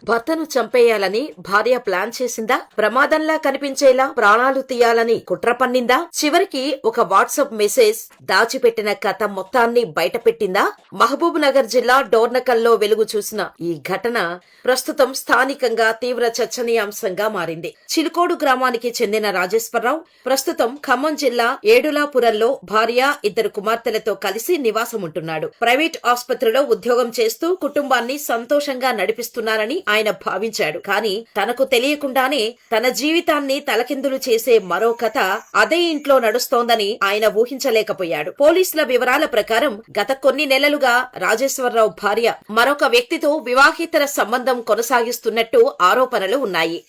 భర్తను చంపేయాలని భార్య ప్లాన్ చేసిందా? ప్రమాదంలా కనిపించేలా ప్రాణాలు తీయాలని కుట్ర పన్నిందా? చివరికి ఒక వాట్సాప్ మెసేజ్ దాచిపెట్టిన కథ మొత్తాన్ని బయటపెట్టిందా? మహబూబ్ నగర్ జిల్లా డోర్నకల్లో వెలుగు చూసిన ఈ ఘటన ప్రస్తుతం స్థానికంగా తీవ్ర చర్చనీయాంశంగా మారింది. చిలుకోడు గ్రామానికి చెందిన రాజేశ్వరరావు ప్రస్తుతం ఖమ్మం జిల్లా ఏడులాపురంలో భార్య, ఇద్దరు కుమార్తెలతో కలిసి నివాసముంటున్నాడు. ప్రైవేట్ ఆసుపత్రిలో ఉద్యోగం చేస్తూ కుటుంబాన్ని సంతోషంగా నడిపిస్తున్నారని ఆయన భావించాడు. కానీ తనకు తెలియకుండానే తన జీవితాన్ని తలకిందులు చేసే మరో కథ అదే ఇంట్లో నడుస్తోందని ఆయన ఊహించలేకపోయాడు. పోలీసుల వివరాల ప్రకారం గత కొన్ని నెలలుగా రాజేశ్వరరావు భార్య మరొక వ్యక్తితో వివాహేతర సంబంధం కొనసాగిస్తున్నట్టు ఆరోపణలు ఉన్నాయి.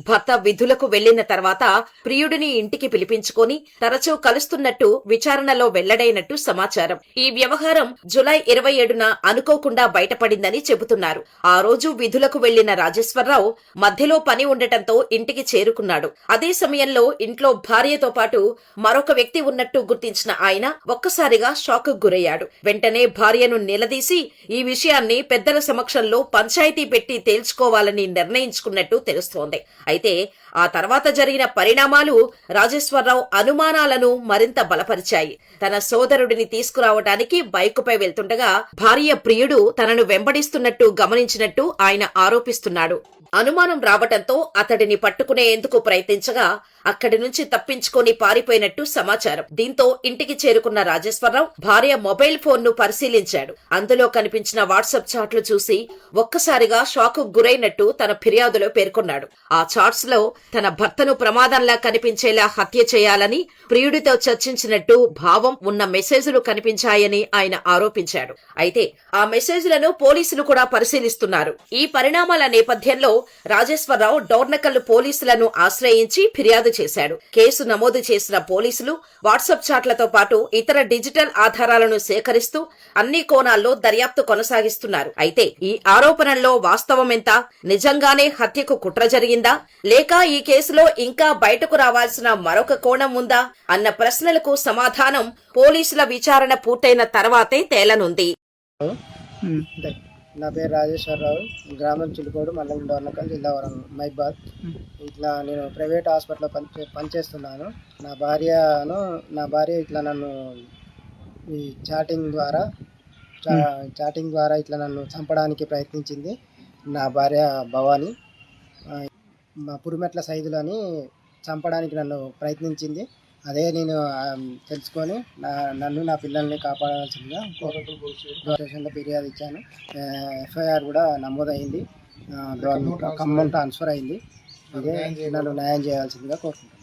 భర్త విధులకు వెళ్లిన తర్వాత ప్రియుడిని ఇంటికి పిలిపించుకొని తరచూ కలుస్తున్నట్టు విచారణలో వెల్లడైనట్టు సమాచారం. ఈ వ్యవహారం జులై 27న అనుకోకుండా బయటపడిందని చెబుతున్నారు. ఆ రోజు విధులకు వెళ్లిన రాజేశ్వరరావు మధ్యలో పని ఉండటంతో ఇంటికి చేరుకున్నాడు. అదే సమయంలో ఇంట్లో భార్యతో పాటు మరొక వ్యక్తి ఉన్నట్టు గుర్తించిన ఆయన ఒక్కసారిగా షాక్ కు గురయ్యాడు. వెంటనే భార్యను నిలదీసి ఈ విషయాన్ని పెద్దల సమక్షంలో పంచాయతీ పెట్టి తేల్చుకోవాలని నిర్ణయించుకున్నట్టు తెలుస్తోంది. అయితే ఆ తర్వాత జరిగిన పరిణామాలు రాజేశ్వరరావు అనుమానాలను మరింత బలపరిచాయి. తన సోదరుడిని తీసుకురావడానికి బైకుపై వెళ్తుండగా భార్య ప్రియుడు తనను వెంబడిస్తున్నట్టు గమనించినట్టు ఆయన ఆరోపిస్తున్నాడు. అనుమానం రావటంతో అతడిని పట్టుకునేందుకు ప్రయత్నించగా అక్కడి నుంచి తప్పించుకొని పారిపోయినట్టు సమాచారం. దీంతో ఇంటికి చేరుకున్న రాజేశ్వరరావు భార్య మొబైల్ ఫోన్ ను పరిశీలించాడు. అందులో కనిపించిన వాట్సాప్ చాట్లు చూసి ఒక్కసారిగా షాక్ కు గురైనట్టు తన ఫిర్యాదులో పేర్కొన్నాడు. ఆ చాట్స్ లో తన భర్తను ప్రమాదంలా కనిపించేలా హత్య చేయాలని ప్రియుడితో చర్చించినట్టు భావం ఉన్న మెసేజ్లు కనిపించాయని ఆయన ఆరోపించాడు. అయితే ఆ మెసేజ్లను పోలీసులు కూడా పరిశీలిస్తున్నారు. ఈ పరిణామాల నేపథ్యంలో రాజేశ్వరరావు డోర్నకల్ పోలీసులను ఆశ్రయించి ఫిర్యాదు చేశాడు. కేసు నమోదు చేసిన పోలీసులు వాట్సాప్ చాట్లతో పాటు ఇతర డిజిటల్ ఆధారాలను సేకరిస్తూ అన్ని కోణాల్లో దర్యాప్తు కొనసాగిస్తున్నారు. అయితే ఈ ఆరోపణల్లో వాస్తవమెంత? నిజంగానే హత్యకు కుట్ర జరిగిందా, లేక ఈ కేసులో ఇంకా బయటకు రావాల్సిన మరొక కోణం ఉందా అన్న ప్రశ్నలకు సమాధానం పోలీసుల విచారణ పూర్తయిన తర్వాతే తేలనుంది. నా పేరు రాజేశ్వరరావు, గ్రామం చిలుకోడు, మండలం డోర్నకల్, జిల్లా మహబూబాద్. ఇట్లా నేను ప్రైవేట్ హాస్పిటల్లో పనిచేస్తున్నాను. నా భార్య ఇట్లా నన్ను ఈ చాటింగ్ ద్వారా ఇట్లా నన్ను చంపడానికి ప్రయత్నించింది. నా భార్య భవాని మా పురిమెట్ల సైదులని చంపడానికి నన్ను ప్రయత్నించింది. అదే నేను తెలుసుకొని నన్ను నా పిల్లల్ని కాపాడాల్సిందిగా స్టేషన్లో ఫిర్యాదు ఇచ్చాను. ఎఫ్ఐఆర్ కూడా నమోదైంది, ఖమ్మం ట్రాన్స్ఫర్ అయింది. ఇదే నన్ను న్యాయం చేయాల్సిందిగా కోరుకుంటున్నాను.